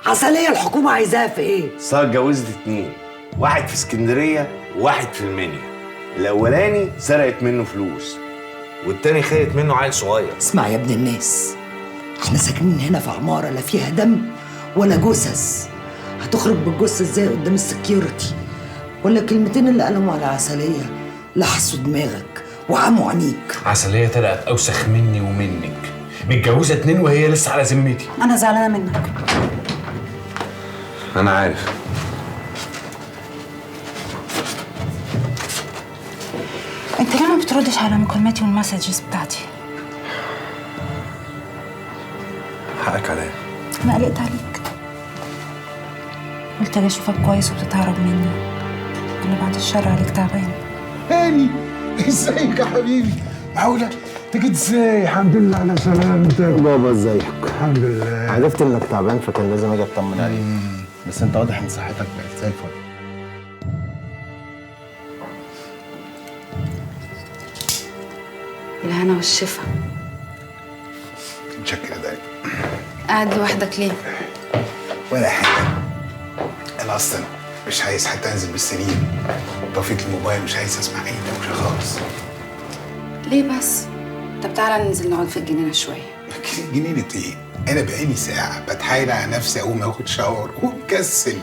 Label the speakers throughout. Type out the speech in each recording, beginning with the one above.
Speaker 1: عسلية الحكومة عايزاها في ايه؟
Speaker 2: صار اتجوزت 2، واحد في اسكندرية وواحد في المنيا. الأولاني سرقت منه فلوس والتاني خدت منه عيل صغير.
Speaker 1: اسمع يا ابن الناس، احنا ساكنين هنا في عمارة لا فيها دم ولا جثث. هتخرج بالجثة ازاي قدام السكيورتي؟ ولا كلمتين اللي قالهم على عسلية لحسوا دماغك وعموا عينيك.
Speaker 3: عسلية طلعت أوسخ مني ومنك، متجوزة 2 وهي لسه على ذمتي.
Speaker 4: أنا زعلانة منك.
Speaker 3: أنا عارف.
Speaker 4: أنت ليه ما بتردش على مكالماتي والمسجز بتاعتي؟
Speaker 3: حقك عليا.
Speaker 4: أنا قلقت عليك، قلت أجي أشوفك كويس وبتتهرب مني، اللي بعد الشر عليك تعبان.
Speaker 5: هاني ازيك يا حبيبي؟ معقولة؟ انت جيت ازاي؟ الحمد لله على سلامتك.
Speaker 6: بابا ازيك؟
Speaker 5: الحمد لله.
Speaker 6: عرفت انك تعبان فكان لازم اجي اطمن عليك. بس انت واضح ان صحتك بقت زي الفل.
Speaker 7: الهنا والشفا.
Speaker 5: متشكر يا دايما.
Speaker 7: قاعد لوحدك ليه؟
Speaker 5: ولا حاجة. انا اصلا مش عايز حتى انزل بالسرير. طفيت الموبايل، مش عايز اسمع اي دوشة خالص.
Speaker 7: ليه بس؟ طب تعالى ننزل نقعد في الجنينة شوية.
Speaker 5: جنينة ايه؟ انا بقالي ساعة بتحايل على نفسي اقوم اخد شاور ومكسل.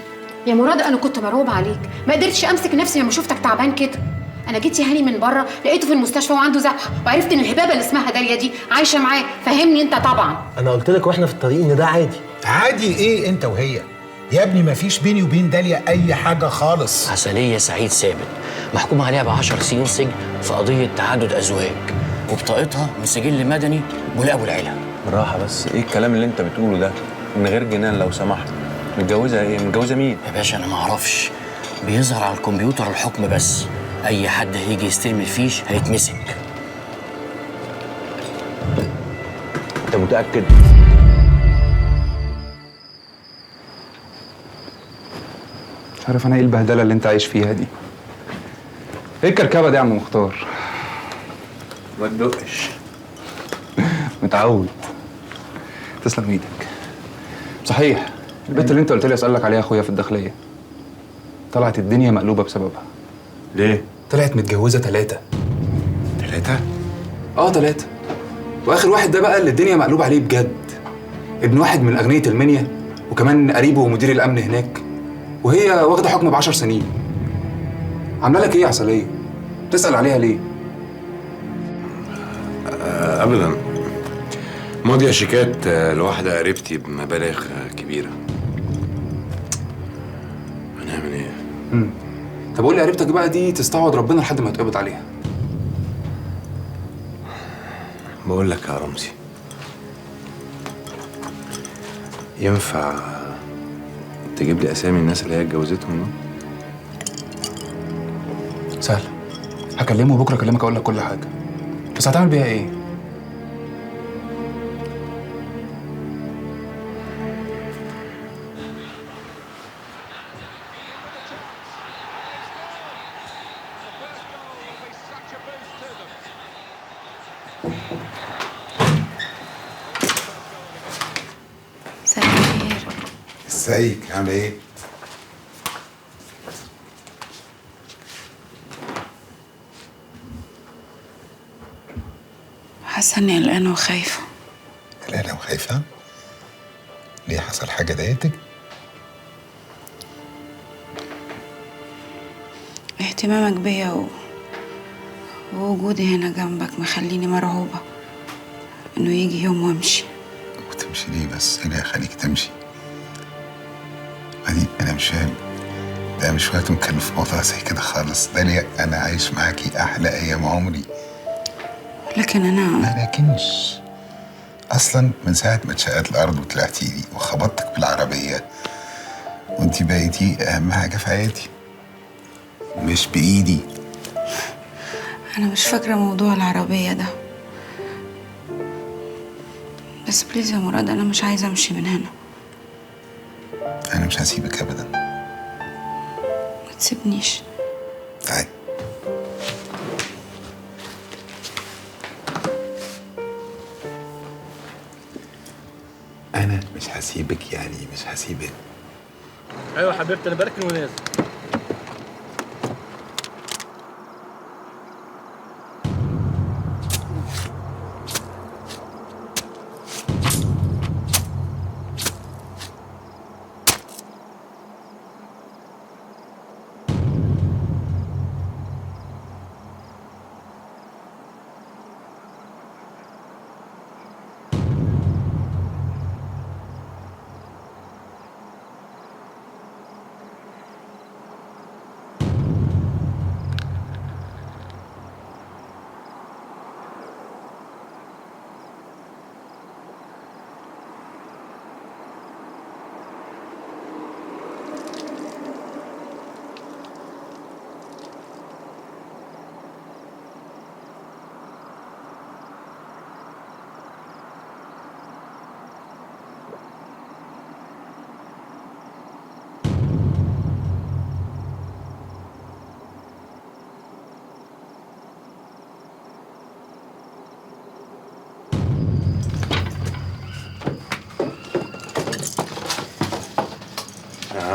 Speaker 8: يا مراد انا كنت مرعوبه عليك، ما قدرتش امسك نفسي لما شفتك تعبان كده. انا جيت يا هاني من بره لقيته في المستشفى وعنده زهق، وعرفت ان الهبابه اللي اسمها داليا دي عايشه معاه. فهمني انت طبعا.
Speaker 6: انا قلت لك واحنا في الطريق ان ده عادي.
Speaker 5: عادي ايه انت وهي؟ يا ابني مفيش بيني وبين داليا اي حاجة خالص.
Speaker 9: عسلية سعيد ثابت محكوم عليها ب10 سنين سجن في قضية تعدد أزواج، وبطاقتها من سجل مدني بولاء أبو العلا.
Speaker 10: بالراحة بس، ايه الكلام اللي انت بتقوله ده؟ من غير جنان لو سمحت. متجوزة ايه؟ متجوزة مين؟
Speaker 9: يا باشا أنا معرفش، بيظهر على الكمبيوتر الحكم بس، أي حد هيجي يستلم الفيش هيتمسك.
Speaker 10: انت متأكد؟
Speaker 11: مش عارف انا ايه البهدله اللي انت عايش فيها دي. ايه الكركبه دي يا عم مختار؟
Speaker 10: ما تدقش.
Speaker 11: متعود. تسلم ايدك. صحيح البنت اللي انت قلت لي اسالك عليها اخويا في الداخليه، طلعت الدنيا مقلوبه بسببها.
Speaker 10: ليه؟
Speaker 11: طلعت متجوزه 3.
Speaker 10: 3؟
Speaker 11: 3. واخر واحد ده بقى اللي الدنيا مقلوبه عليه بجد، ابن واحد من اغنيه المنيا وكمان قريبه ومدير الامن هناك، وهي واخده حكم ب10 سنين. عامله لك ايه يا عسليه؟ تسال عليها ليه؟
Speaker 3: أبدا، ماضية شيكات لواحدة قريبتي بمبالغ كبيرة. هنعمل ايه؟
Speaker 11: طب قول لي قريبتك بقى دي تستعوض ربنا لحد ما يتقبض عليها.
Speaker 3: بقول لك يا رمزي، ينفع تجيب لي اسامي الناس اللي هي اتجوزتهم دول؟
Speaker 11: سهل، هكلمه بكره، اكلمك اقول لك كل حاجه. بس هتعمل بيها ايه؟
Speaker 7: مساء الخير.
Speaker 5: ازيك؟ عامل ايه؟
Speaker 7: حاسة اني قلقانة وخايفة.
Speaker 5: قلقانة وخايفة؟ ليه، حصل حاجة ضايقتك؟
Speaker 7: اهتمامك بيا ووجودي هنا جنبك مخليني مرعوبة انه يجي يوم وامشي.
Speaker 5: وتمشي ليه بس؟ ايه اللي هيخليك تمشي؟ انا مش فاهم، ده مش وقت نتكلم في موضوع زي كده خالص. داليا انا عايش معاكي احلى ايام عمري.
Speaker 7: لكن انا
Speaker 5: ما لكنش اصلا من ساعة ما اتشقت الارض وطلعتي لي وخبطتك بالعربية وانتي بقيتي اهم حاجة في حياتي، مش بايدي.
Speaker 7: انا مش فاكرة موضوع العربية ده، بس بليز يا مراد انا مش عايزة امشي من هنا.
Speaker 5: انا مش هسيبك ابدا.
Speaker 7: ما تسيبنيش.
Speaker 5: تعالي. انا مش هسيبك، يعني مش هسيبك.
Speaker 6: ايوه حبيبتي انا بركن ونازل.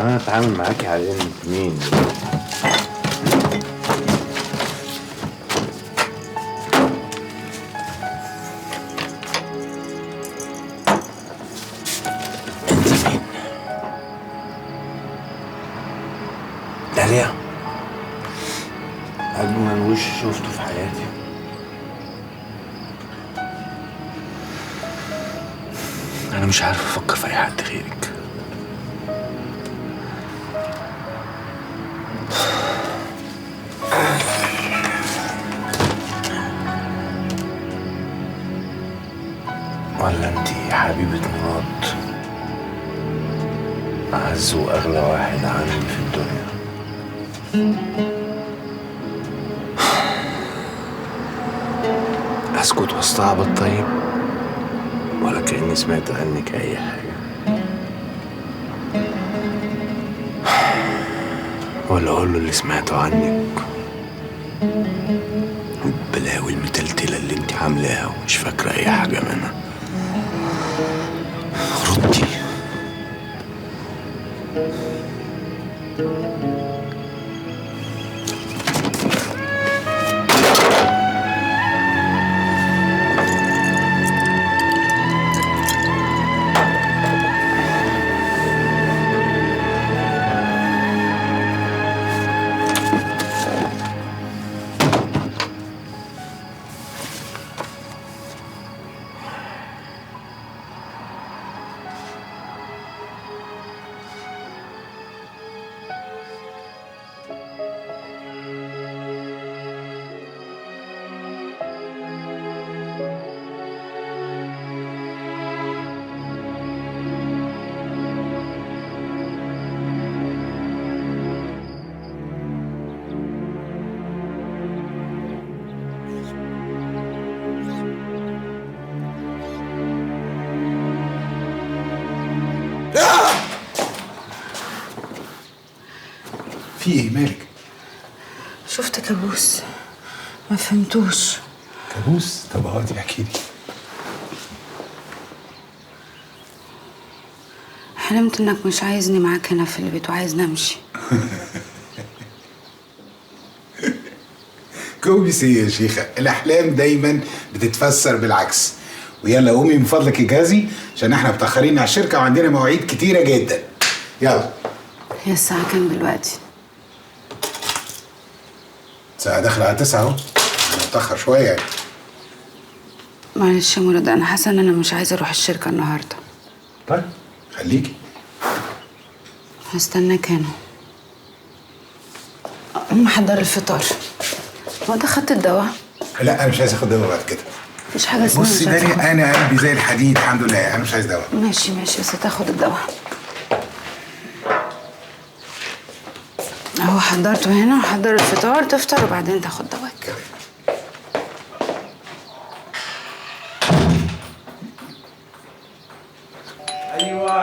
Speaker 3: انا اتعامل معاكي على انك مين دلوقتي؟
Speaker 9: انت مين؟ داليا.
Speaker 3: اجمل وش شفته في حياتي.
Speaker 9: انا مش عارف افكر في اي حد غيرك.
Speaker 3: ولا انتي حبيبة مراد، أعز وأغلى واحد عندي في الدنيا. أسكت واستعبط طيب، ولا كأني سمعت عنك أي حاجة، ولا أقول له اللي سمعته عنك، البلاوي المتلتلة اللي انتي عاملاها ومش فاكرة أي حاجة منها. ردي.
Speaker 5: في ايه مالك؟
Speaker 4: شفت كابوس ما فهمتوش.
Speaker 5: كابوس؟ طب اقعدي احكي لي.
Speaker 7: حلمت انك مش عايزني معاك هنا في البيت وعايزني امشي.
Speaker 5: كوبيس ايه يا شيخة؟ الأحلام دايما بتتفسر بالعكس. ويلا قومي من فضلك اجهزي عشان احنا متأخرين على الشركة وعندنا مواعيد كتيرة جدا. يلا.
Speaker 7: هي الساعة كام دلوقتي؟
Speaker 5: الساعة داخلة على 9 اهو. أنا متأخر شوية يعني.
Speaker 7: معلش يا مراد، أنا حاسة إن أنا مش عايزة أروح الشركة النهاردة.
Speaker 5: طيب خليكي.
Speaker 7: هستناك هنا. أقوم أحضر الفطار. هو ده خدت الدواء؟
Speaker 5: لا أنا مش عايز آخد دواء بعد كده.
Speaker 7: مش حاجة اسمها
Speaker 5: بصي
Speaker 7: مش عايزة
Speaker 5: داني،
Speaker 7: آخد.
Speaker 5: أنا قلبي زي الحديد الحمد لله، أنا مش عايز دواء.
Speaker 7: ماشي بس هتاخد الدواء. أهو حضرته هنا وحضر الفطار، تفطر وبعدين تاخد دواك.
Speaker 12: ايوه.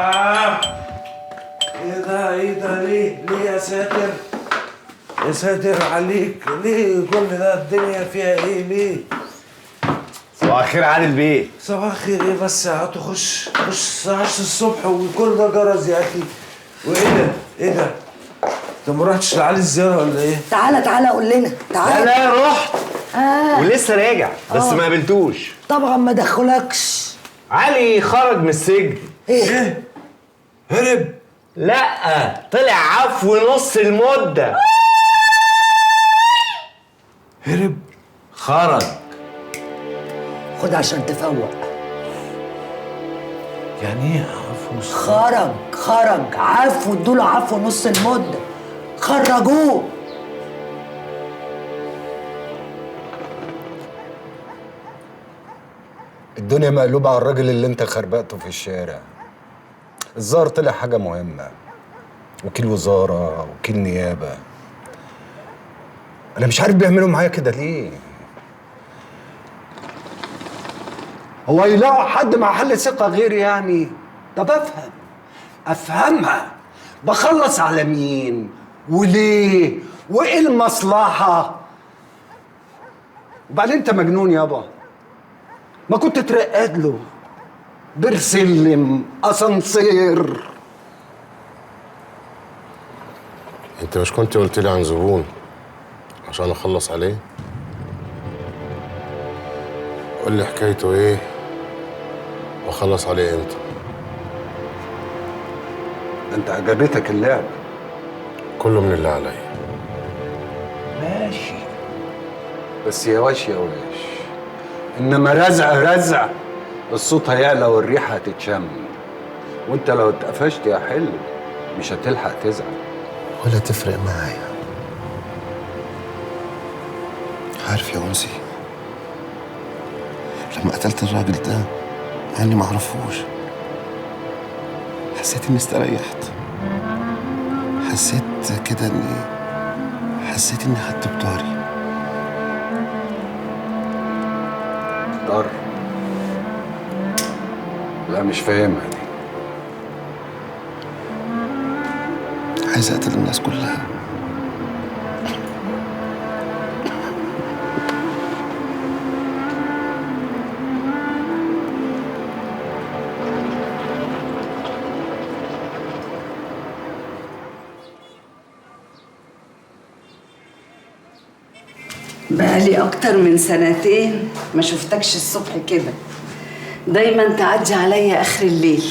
Speaker 12: ايه ده ليه يا ساتر؟ يا ساتر عليك، ليه كل ده؟ الدنيا فيها ايه ليه؟
Speaker 2: صباح الخير عادل بيه.
Speaker 12: صباح الخير ايه بس يا عطو؟ خش الساعة 10 الصبح وكل ده جرس يا اخي. وايه ده؟ ايه ده؟ انت ما رحتش لعلي الزيارة ولا ايه؟
Speaker 1: تعالى قول لنا. تعالى.
Speaker 2: لا رحت ولسه راجع بس ما قابلتوش.
Speaker 1: طبعا ما دخلكش.
Speaker 2: علي خرج من السجن.
Speaker 12: ايه؟ هرب؟
Speaker 2: لا طلع عفو نص المدة.
Speaker 12: هرب؟
Speaker 2: خرج.
Speaker 1: خد عشان تفوق.
Speaker 12: يعني ايه عفو نص؟
Speaker 1: خرج عفو، ادوله عفو نص المدة. خرجوه.
Speaker 13: الدنيا مقلوبة على الراجل اللي انت خربقته في الشارع. الظاهر طلع حاجة مهمة، وكيل وزارة، وكيل نيابة. أنا مش عارف بيعملوا معايا كده ليه؟ هو يلاقوا حد محل ثقة غيري يعني؟ طب أفهمها. بخلص على مين؟ وليه؟ وإيه المصلحة؟ وبعدين أنت مجنون يابا. ما كنت ترقد له برسلم اسانسير.
Speaker 14: انت مش كنت قلت لي عن زبون عشان اخلص عليه؟ قول لي حكايته ايه واخلص عليه امتى؟
Speaker 13: انت عجبتك اللعب؟
Speaker 14: كله من اللي عليا.
Speaker 13: ماشي بس يا واش يا واش، انما رزع الصوت هيعلى والريحه هتتشم، وانت لو اتقفشت يا حلو مش هتلحق تزعل.
Speaker 14: ولا تفرق معايا. عارف يا أنسي، لما قتلت الراجل ده مع اني معرفوش حسيت اني استريحت. حسيت اني خدت بطاري.
Speaker 13: طار؟ لا مش فاهمها دي.
Speaker 14: عايز اقتل الناس كلها.
Speaker 15: بقالي أكتر من سنتين ما شفتكش الصبح كده، دايما تعدي عليا آخر الليل.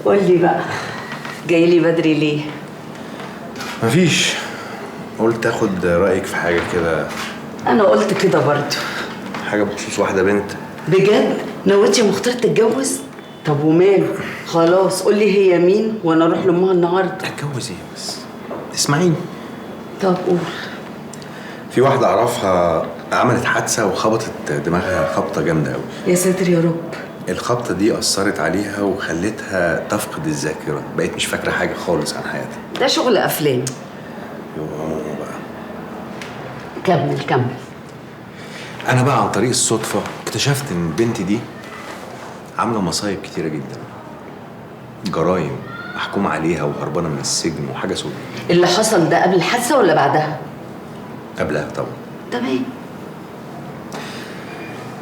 Speaker 15: قولي بقى، جايلي بدري ليه؟
Speaker 3: مفيش، قلت اخد رأيك في حاجة كده.
Speaker 15: أنا قلت كده برضو.
Speaker 3: حاجة بخصوص واحدة بنت.
Speaker 15: بجد؟ نويتي مختار تتجوز؟ طب وماله؟ خلاص قولي هي مين وأنا أروح لأمها النهاردة.
Speaker 3: اتجوز ايه بس؟ اسمعيني.
Speaker 15: طب قول.
Speaker 3: في واحدة أعرفها عملت حادثة وخبطت دماغها خبطة جامدة أوي.
Speaker 15: يا ساتر يا رب.
Speaker 3: الخبطة دي أثرت عليها وخلتها تفقد الذاكرة، بقيت مش فاكرة حاجة خالص عن حياتها.
Speaker 15: ده شغل أفلام.
Speaker 3: يوه بقى.
Speaker 15: كمل.
Speaker 3: أنا بقى عن طريق الصدفة اكتشفت إن البنت دي عاملة مصايب كتيرة جدا، جرايم محكوم عليها وهربانة من السجن وحاجة سودة.
Speaker 15: اللي حصل ده قبل الحادثة ولا بعدها؟
Speaker 3: قبلها طبعا.
Speaker 15: تمام.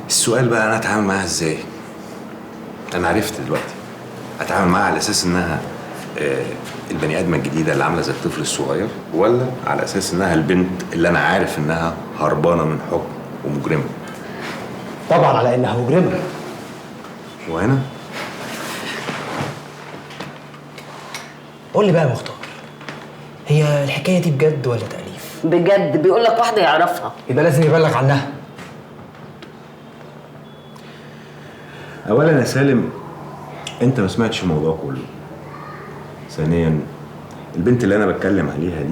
Speaker 3: السؤال بقى أنا أتعامل معاها إزاي؟ أنا عرفت دلوقتي أتعامل معاها على أساس إنها البني آدمة الجديدة اللي عاملة زي الطفل الصغير، ولا على أساس إنها البنت اللي أنا عارف إنها هربانة من حكم ومجرمة؟
Speaker 6: طبعا على إنها مجرمة.
Speaker 3: وهنا
Speaker 6: قول لي بقى يا مختار، هي الحكاية دي بجد ولا تأليف؟
Speaker 15: بجد، بيقول لك واحدة يعرفها.
Speaker 6: يبقى لازم يبلغ عنها.
Speaker 3: أولا يا سالم، أنت ما سمعتش الموضوع كله. ثانيا، البنت اللي أنا بتكلم عليها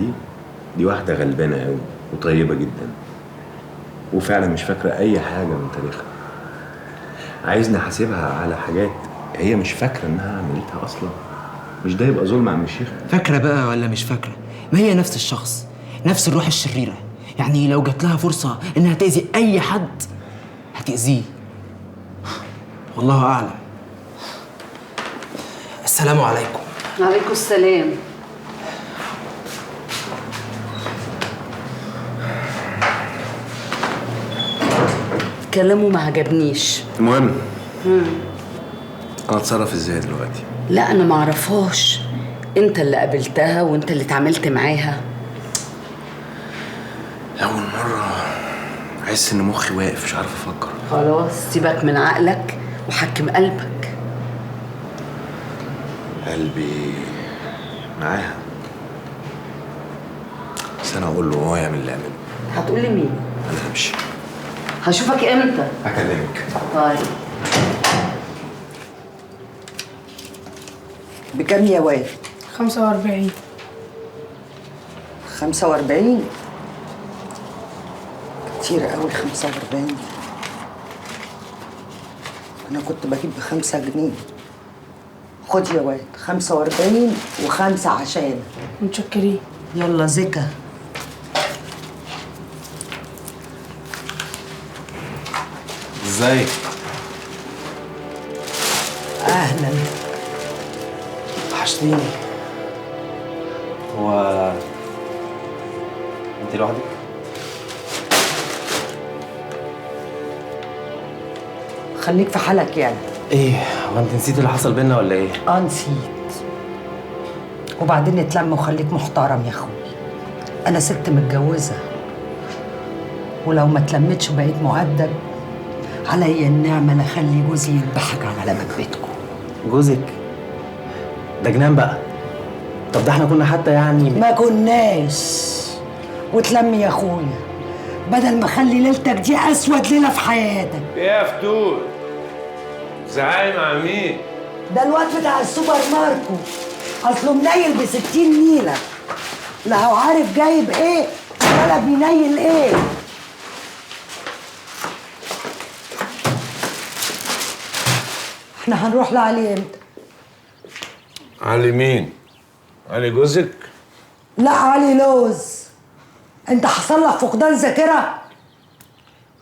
Speaker 3: دي واحدة غلبانة أوي وطيبة جدا، وفعلا مش فاكرة أي حاجة من تاريخها. عايزني أحاسبها على حاجات هي مش فاكرة إنها عملتها أصلا. مش ده يبقى ظلم يا عم الشيخ؟
Speaker 6: فاكرة بقى ولا مش فاكرة؟ ما هي نفس الشخص، نفس الروح الشريرة. يعني لو جات لها فرصة إنها تأذي أي حد هتأذيه. والله أعلم. السلام عليكم.
Speaker 15: وعليكم السلام. كلامه ما عجبنيش.
Speaker 3: المهم انا اتصرف ازاي دلوقتي؟
Speaker 15: لا انا ما اعرفهاش، انت اللي قابلتها وانت اللي اتعاملت معاها.
Speaker 3: اول مره احس ان مخي واقف مش عارف افكر.
Speaker 15: خلاص سيبك من عقلك وحكم قلبك.
Speaker 3: قلبي معاها، بس انا اقول له وهو يعمل اللي يعمله.
Speaker 15: هتقول لي مين؟
Speaker 3: انا همشي.
Speaker 15: هشوفك امتى؟
Speaker 3: هكلمك.
Speaker 15: طيب.
Speaker 1: بكام يا واد؟
Speaker 16: 45.
Speaker 1: 45 كتير قوي 45. انا كنت بجيب ب5 جنيه. خد يا واد 45 و5 عشان.
Speaker 16: متشكرين.
Speaker 1: يلا زكا.
Speaker 12: ازيك؟
Speaker 1: اهلا.
Speaker 6: وحشتيني. هو انت لوحدك؟
Speaker 1: خليك في حالك يعني.
Speaker 6: ايه هو انت نسيت اللي حصل بينا ولا ايه؟
Speaker 1: نسيت. وبعدين اتلم وخليك محترم يا اخوي. انا ست متجوزه، ولو ما اتلمتش وبقيت مؤدب عليا النعمه لا اخلي جوزي يذبحك على مكبتكم.
Speaker 6: جوزك ده جنان بقى. طب ده احنا كنا حتى يعني
Speaker 1: ما كناش. وتلم يا اخويا بدل ما اخلي ليلتك دي اسود ليله في حياتك.
Speaker 12: ايه يا فتول؟ زعايم مع مين؟
Speaker 1: ده الواد بتاع السوبر ماركو، اصله منيل ب60 نيله، لا هو عارف جايب ايه ولا بينيل ايه. احنا هنروح لعلي امتى؟
Speaker 12: علي مين؟ علي جوزك؟
Speaker 1: لا علي لوز. انت حصل لك فقدان ذاكره؟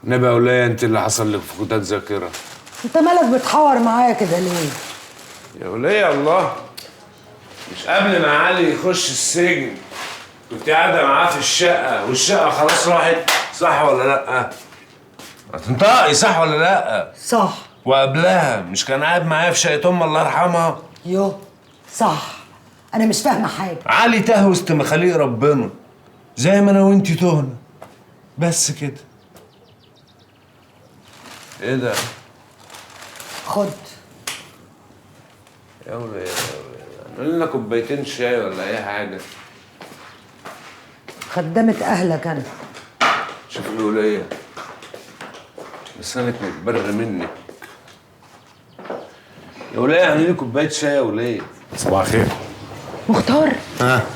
Speaker 12: نبقى ولاية انت اللي حصل لك فقدان ذاكره.
Speaker 1: انت مالك بتحور معايا كده ليه؟
Speaker 12: يا ولية الله، مش قبل ما علي يخش السجن كنت قاعدة معاه في الشقة والشقة خلاص راحت، صح ولا لأ؟ هتنطقي صح ولا لأ؟
Speaker 1: صح.
Speaker 12: وقبلها مش كان قاعد معايا في شقة أم الله يرحمها؟
Speaker 1: يو صح. أنا مش فاهمة حاجة.
Speaker 12: علي تاه وسط مخاليق ربنا زي ما أنا وأنتي تهنا، بس كده. إيه ده؟
Speaker 1: خد.
Speaker 12: يا ولية اعمل لنا كوبايتين شاي ولا أي حاجة.
Speaker 1: خدامة أهلك أنا.
Speaker 12: شوف الولية لسانك متبر منك. يا ولية اعملي لي كوباية شاي يا ولية.
Speaker 14: صباح الخير.
Speaker 4: مختار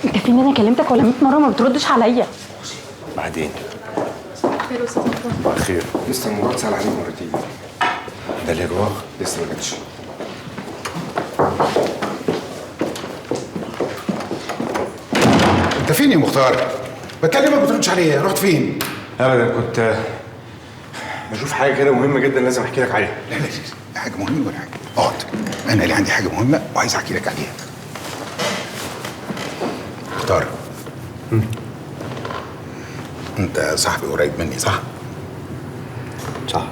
Speaker 4: انت فين؟ انا كلمتك ولا 100 مره ما بتردش عليا.
Speaker 3: بعدين.
Speaker 4: خير يا استاذ مختار.
Speaker 14: صباح الخير. لسه المراد سأل عليك مرتين.
Speaker 3: ده اللي جواه
Speaker 14: لسه ما جاتش. انت فين يا مختار؟ بكلمك ما بتردش عليا، رحت فين؟
Speaker 3: ابدا كنت بشوف حاجه كده مهمه جدا لازم احكي لك عليها.
Speaker 5: لا لا حاجه مهمه ولا حاجه. اقعد، انا اللي عندي حاجه مهمه وعايز احكي لك عليها. مختار انت صاحبي قريب مني صح؟
Speaker 3: صح.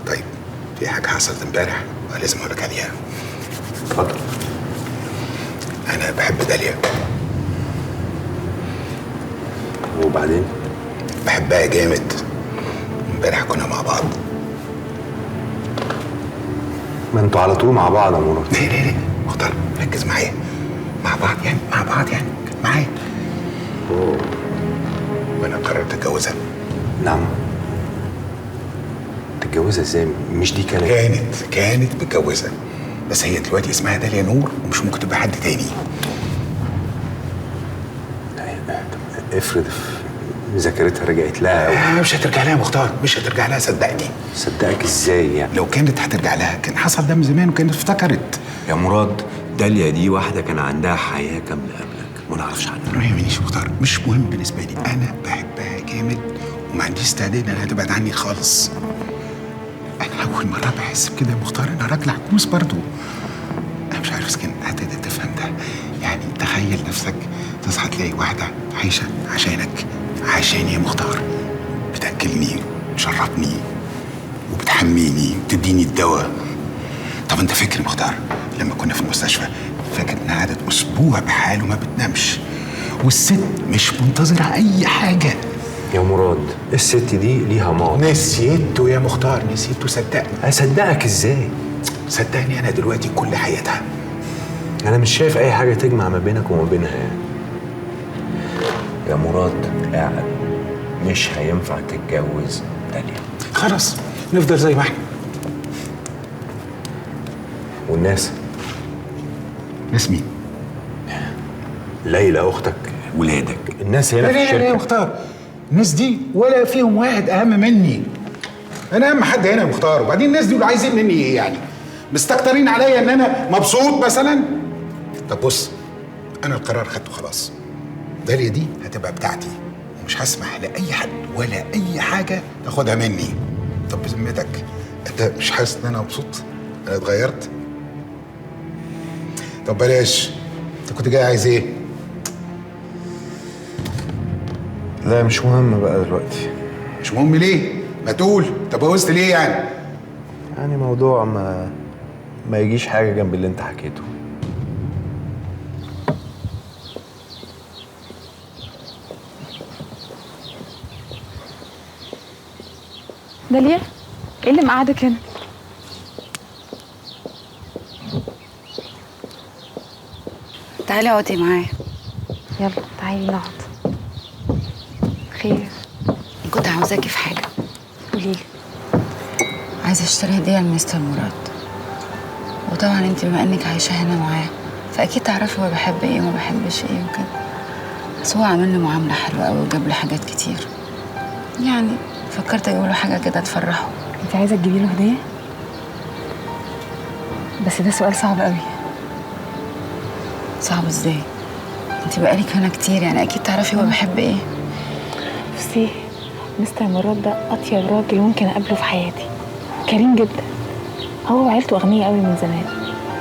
Speaker 5: طيب في حاجه حصلت امبارح ولازم اقول لك عليها.
Speaker 3: اتفضل.
Speaker 5: انا بحب داليا.
Speaker 3: وبعدين؟
Speaker 5: بحبها جامد. امبارح كنا مع بعض.
Speaker 3: ما انتوا على طول مع بعض يا مراد.
Speaker 5: ليه مختار ركز معايا. مع بعض يعني كانت معايا.
Speaker 3: اوه.
Speaker 5: وانا قررت اتجوزها.
Speaker 3: نعم. تتجوزها ازاي؟ مش دي
Speaker 5: كانت متجوزه، بس هي دلوقتي اسمها داليا نور ومش ممكن تبقى حد تاني.
Speaker 3: افرض ذاكرتها رجعت لها
Speaker 5: مش هترجع لها يا مختار، مش هترجع لها صدقني.
Speaker 3: صدقك ازاي يعني؟
Speaker 5: لو كانت هترجع لها كان حصل ده من زمان وكانت افتكرت.
Speaker 3: يا مراد داليا دي واحده كان عندها حياه كامله قبلك ما نعرفش عنها.
Speaker 5: ما يهمنيش مختار، مش مهم بالنسبه لي. انا بحبها جامد وما عنديش استعداد انها تبعد عني خالص. انا اول مره بحس بكده يا مختار. انا راجل عجوز برضه. انا مش عارف اسكن هتقدر تفهم ده. يعني تخيل نفسك تصحى تلاقي واحده عايشه عشانك، عشاني يا مختار، بتاكلني تشربني وتحميني وتديني الدواء. طب انت فاكر يا مختار لما كنا في المستشفى، فاكر انها قعدت اسبوع بحاله ما بتنامش، والست مش منتظره اي حاجه.
Speaker 3: يا مراد الست دي ليها ماضي.
Speaker 5: نسيته يا مختار، نسيته، صدقني.
Speaker 3: اصدقك ازاي؟
Speaker 5: صدقني انا دلوقتي كل حياتها.
Speaker 3: انا مش شايف اي حاجه تجمع ما بينك وما بينها يعني. يا مراد قاعد، مش هينفع تتجوز داليا.
Speaker 5: خلاص نفضل زي ما احنا.
Speaker 3: والناس؟
Speaker 5: ناس مين؟
Speaker 3: ليلى اختك، ولادك، الناس هنا في الشركه.
Speaker 5: لا يا مختار، الناس دي ولا فيهم واحد اهم مني. انا اهم حد هنا يا مختار. وبعدين الناس دي عايزين مني ايه يعني؟ مستكترين عليا ان انا مبسوط مثلا؟ طب بص، انا القرار خدته خلاص. داليا دي هتبقى بتاعتي، ومش هسمح لاي حد ولا اي حاجه تاخدها مني. طب بذمتك انت مش حاسس ان انا مبسوط؟ انا اتغيرت؟ طب بلاش، انت كنت جاي عايز ايه؟
Speaker 3: لا مش مهم بقى دلوقتي.
Speaker 5: مش مهم ليه؟ ما تقول، طب اتجوزت ليه يعني؟
Speaker 3: يعني موضوع ما يجيش حاجه جنب اللي انت حكيته.
Speaker 4: داليا، ايه اللي مقعدك هنا؟
Speaker 7: تعالي اقعدي معايا.
Speaker 4: يلا تعالي نقعد. خير؟
Speaker 7: كنت عاوزاكي في حاجه.
Speaker 4: قوليلي.
Speaker 7: عايزه اشتري هديه لمستر مراد، وطبعا انت بما انك عايشه هنا معاه فاكيد تعرفي هو بحب ايه وما بحبش ايه وكده. بس هو عامل لي معامله حلوه قوي وجاب لي حاجات كتير، يعني فكرت اجيب له حاجه كده تفرحه.
Speaker 4: انت عايزه تجيبي له هديه؟ بس ده سؤال صعب قوي.
Speaker 7: صعب ازاي؟ انت بقالك هنا كتير، يعني اكيد تعرفي هو بحب ايه.
Speaker 4: بصي، مستر مراد ده اطيب راجل ممكن اقابله في حياتي، كريم جدا. هو وعيلته اغنياء قوي من زمان،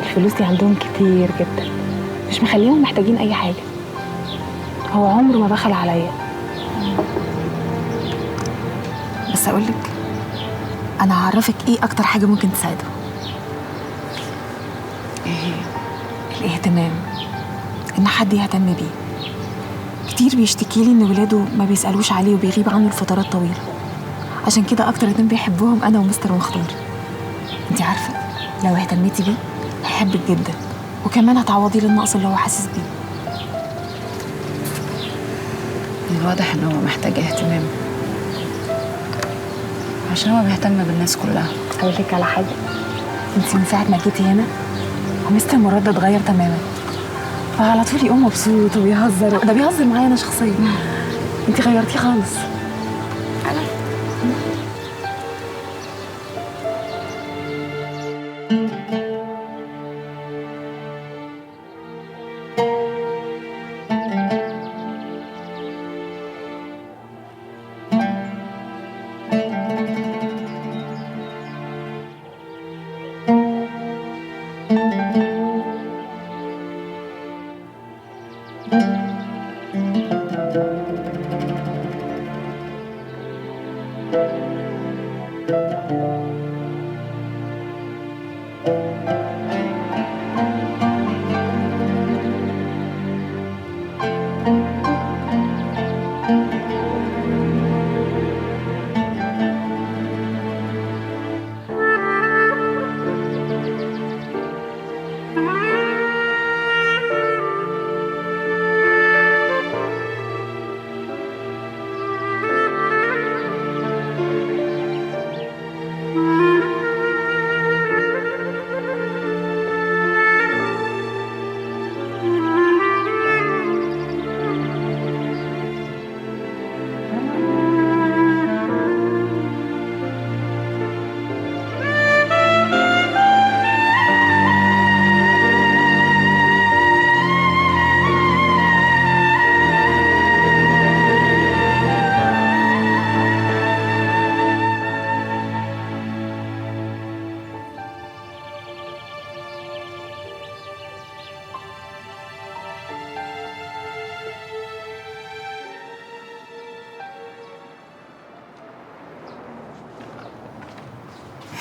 Speaker 4: الفلوس دي عندهم كتير جدا، مش مخليهم محتاجين اي حاجه. هو عمره ما بخل عليا. بس اقولك، انا هعرفك ايه اكتر حاجه ممكن تساعده.
Speaker 7: ايه هي؟
Speaker 4: الاهتمام، ان حد يهتم بيه. كتير بيشتكي لي ان ولاده ما بيسالوش عليه وبيغيب عنه لفترات طويله، عشان كده اكتر اتنين بيحبوهم انا ومستر مختار. انت عارفه لو اهتميتي بيه هيحبك جدا، وكمان هتعوضي له النقص اللي هو حاسس بيه.
Speaker 7: من الواضح ان هو محتاج اهتمام، عشان هو بيهتم بالناس كلها.
Speaker 4: اقول لك على حاجه، انت من ساعه ما جيتي هنا مستر مراد ده اتغير تماما، فعلى طول يقوم مبسوط وبيهزر. ده بيهزر معايا انا شخصيا. انت غيرتيه خالص.
Speaker 7: انا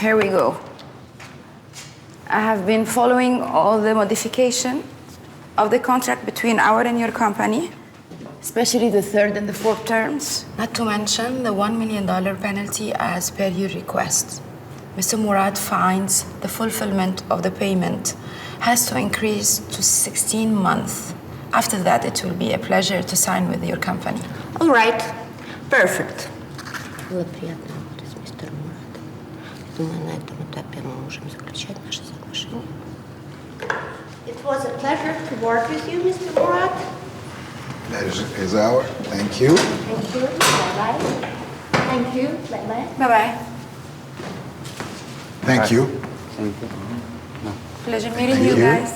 Speaker 7: Here we go. I have been following all the modification of the contract between our and your company, especially the third and the fourth terms, not to mention the $1 million penalty as per your request. Mr. Murad finds the fulfillment of the payment has to increase to 16 months. After that, it will be a pleasure to sign with your company.
Speaker 8: All right. Perfect.
Speaker 17: Было приятно работать с мистером Мурадом. Думаю, на этом этапе мы можем заключать наши соглашения.
Speaker 18: It was a pleasure to work with you, Mr. Murad.
Speaker 5: Pleasure is ours. Thank you.
Speaker 18: Thank you. Bye-bye. Thank you. Bye-bye.
Speaker 7: Bye-bye.
Speaker 5: Thank you.
Speaker 11: Thank you.
Speaker 7: Pleasure meeting
Speaker 5: Thank
Speaker 7: you
Speaker 5: you.
Speaker 7: guys.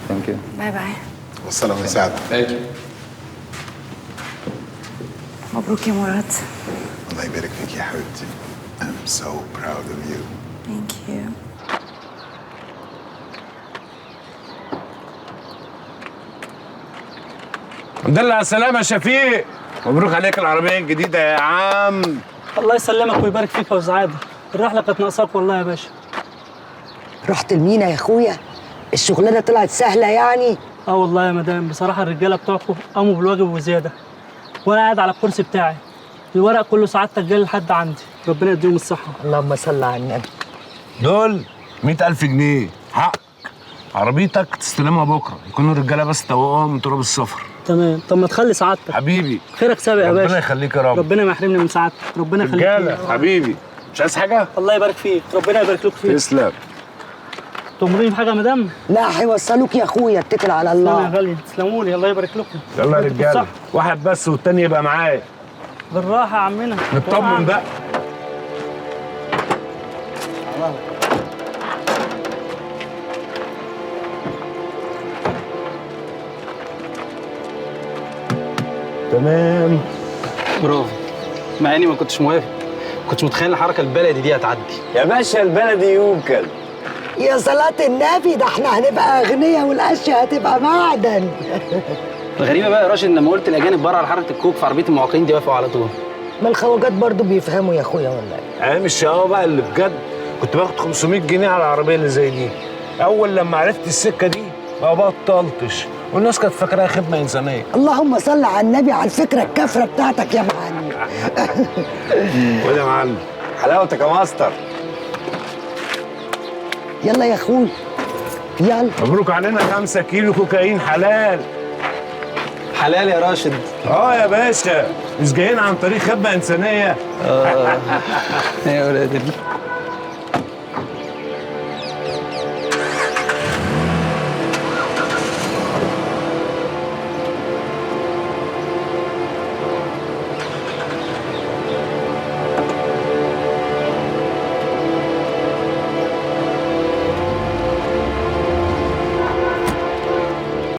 Speaker 11: Thank you.
Speaker 7: Bye-bye.
Speaker 5: والسلام يسعدك.
Speaker 11: Thank you.
Speaker 7: مبروك يا مراد.
Speaker 5: الله يبارك فيك يا حبيبتي. I'm so proud of you.
Speaker 7: Thank you.
Speaker 12: الحمد لله على السلامة يا شفيق. مبروك عليك العربية الجديدة يا عم.
Speaker 19: الله يسلمك ويبارك فيك يا سعادة. الرحلة كانت ناقصاك والله يا باشا.
Speaker 1: رحت المينا يا اخويا؟ الشغلانه طلعت سهله يعني؟
Speaker 19: اه والله يا مدام، بصراحة الرجالة بتوعكم قاموا بالواجب وزيادة. وأنا قاعد على الكرسي بتاعي. الورق كله سعادتك جاي لحد عندي، ربنا يديهم الصحة.
Speaker 1: اللهم صل على النبي.
Speaker 12: دول 100,000 جنيه حق. عربيتك تستلمها بكرة، يكونوا الرجالة بس توقعوها من تراب السفر.
Speaker 19: تمام، طب ما تخلي سعادتك.
Speaker 12: حبيبي.
Speaker 19: خيرك سابق يا باشا.
Speaker 12: ربنا يخليك يا رب.
Speaker 19: ربنا ما يحرمني من سعادتك، ربنا يخليك.
Speaker 12: رجالة حبيبي، مش عايز حاجة؟
Speaker 19: الله يبارك فيك، ربنا يبارك لك فيك.
Speaker 12: تسلم.
Speaker 19: تأمريني بحاجة يا مدام؟
Speaker 1: لا هيوصلوك يا اخويا، اتكل على الله.
Speaker 19: تسلموا يا غالية، تسلموا لي، الله يبارك لكم.
Speaker 12: يلا يا
Speaker 19: انتوا
Speaker 12: رجالة،
Speaker 19: صح.
Speaker 12: واحد بس والتاني يبقى معايا.
Speaker 19: بالراحة يا عمنا.
Speaker 12: نطمن بقى.
Speaker 6: تمام.
Speaker 19: برافو. مع اني ما كنتش موافق، كنتش متخيل الحركة البلدي دي هتعدي.
Speaker 6: يا باشا البلدي يوكل.
Speaker 1: يا صلاة النبي، ده احنا هنبقى اغنياء والاشياء هتبقى معدن.
Speaker 19: الغريبة بقى يا راشد لما قلت الأجانب بره على حركة الكوك في عربية المعاقين دي وافقوا على طول.
Speaker 1: ما الخواجات برضو بيفهموا يا اخويا والله.
Speaker 12: ايام الشقاوة بقى اللي بجد كنت باخد 500 جنيه على العربية اللي زي دي. أول لما عرفت السكة دي ما بطلتش، والناس كانت فاكراها خدمة إنسانية.
Speaker 1: اللهم صل على النبي على الفكرة الكافرة بتاعتك يا معلم.
Speaker 12: وده يا معلم.
Speaker 6: حلاوتك يا ماستر.
Speaker 1: يلا يا اخوي يلا.
Speaker 12: مبروك علينا 5 كيلو كوكايين حلال.
Speaker 19: حلال يا راشد.
Speaker 12: يا باشا، مش جايين عن طريق خدمة إنسانية.
Speaker 19: يا ولاد